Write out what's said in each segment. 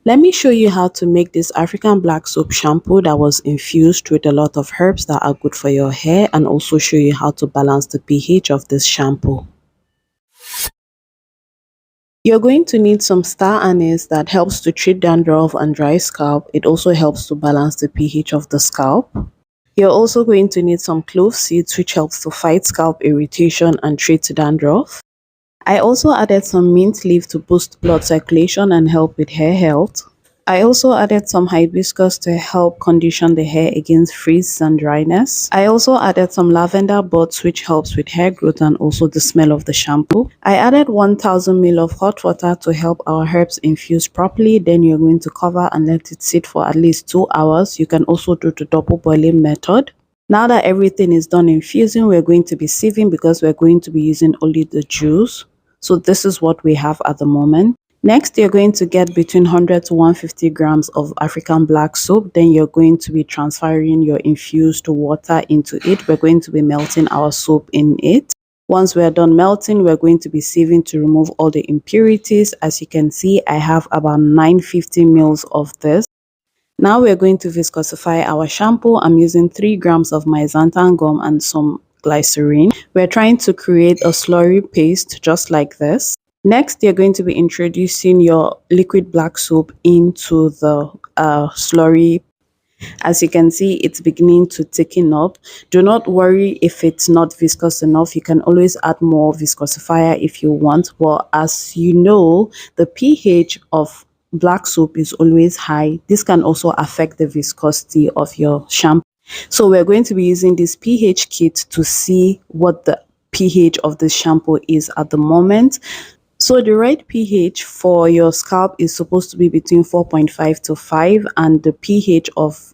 Let me show you how to make this African black soap shampoo that was infused with a lot of herbs that are good for your hair, and also show you how to balance the pH of this shampoo. You're going to need some star anise that helps to treat dandruff and dry scalp. It also helps to balance the pH of the scalp. You're also going to need some clove seeds, which helps to fight scalp irritation and treat dandruff. I also added some mint leaf to boost blood circulation and help with hair health. I also added some hibiscus to help condition the hair against frizz and dryness. I also added some lavender buds, which helps with hair growth and also the smell of the shampoo. I added 1000 ml of hot water to help our herbs infuse properly. Then you're going to cover and let it sit for at least 2 hours. You can also do the double boiling method. Now that everything is done infusing, we're going to be sieving because we're going to be using only the juice. So this is what we have at the moment. Next, you're going to get between 100 to 150 grams of African black soap. Then you're going to be transferring your infused water into it. We're going to be melting our soap in it. Once we're done melting, we're going to be sieving to remove all the impurities. As you can see, I have about 950 mils of this. Now we're going to viscosify our shampoo. I'm using 3 grams of my xanthan gum and some glycerin. We're trying to create a slurry paste just like this. Next, you're going to be introducing your liquid black soap into the slurry. As you can see, it's beginning to thicken up. Do not worry if it's not viscous enough. You can always add more viscosifier if you want. Well, as you know, the pH of black soap is always high. This can also affect the viscosity of your shampoo. So we're going to be using this pH kit to see what the pH of the shampoo is at the moment. So the right pH for your scalp is supposed to be between 4.5 to 5, and the pH of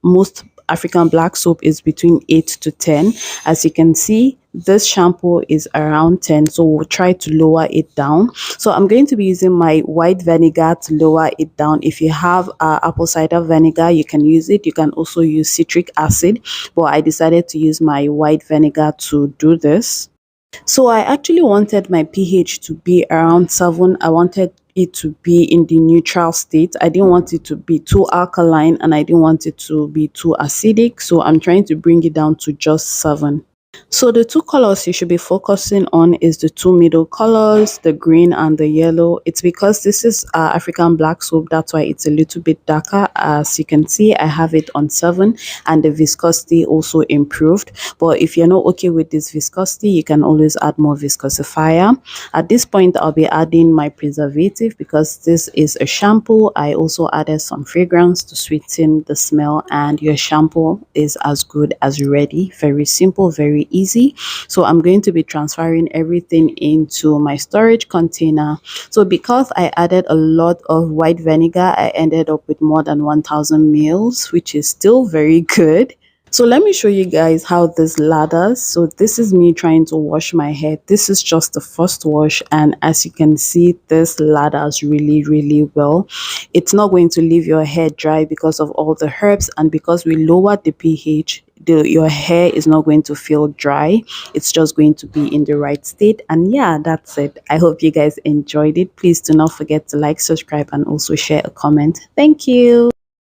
most African black soap is between 8 to 10. As you can see, this shampoo is around 10, so we'll try to lower it down. So I'm going to be using my white vinegar to lower it down. If you have apple cider vinegar, you can use it. You can also use citric acid, but I decided to use my white vinegar to do this. So I actually wanted my pH to be around 7. I wanted it to be in the neutral state. I didn't want it to be too alkaline and I didn't want it to be too acidic. So I'm trying to bring it down to just 7. So the two colors you should be focusing on is the two middle colors, the green and the yellow. It's because this is African black soap, that's why it's a little bit darker. As you can see, I have it on 7 and the viscosity also improved. But if you're not okay with this viscosity, you can always add more viscosifier. At this point, I'll be adding my preservative because this is a shampoo. I also added some fragrance to sweeten the smell, and your shampoo is as good as ready. Very simple, very easy. So I'm going to be transferring everything into my storage container. So because I added a lot of white vinegar, I ended up with more than 1000 mils, which is still very good. So let me show you guys how this lathers. So this is me trying to wash my hair. This is just the first wash, and as you can see, this lathers really well. It's not going to leave your hair dry because of all the herbs, and because we lowered the pH, your hair is not going to feel dry. It's just going to be in the right state. And yeah, that's it. I hope you guys enjoyed it. Please do not forget to like, subscribe, and also share a comment. Thank you.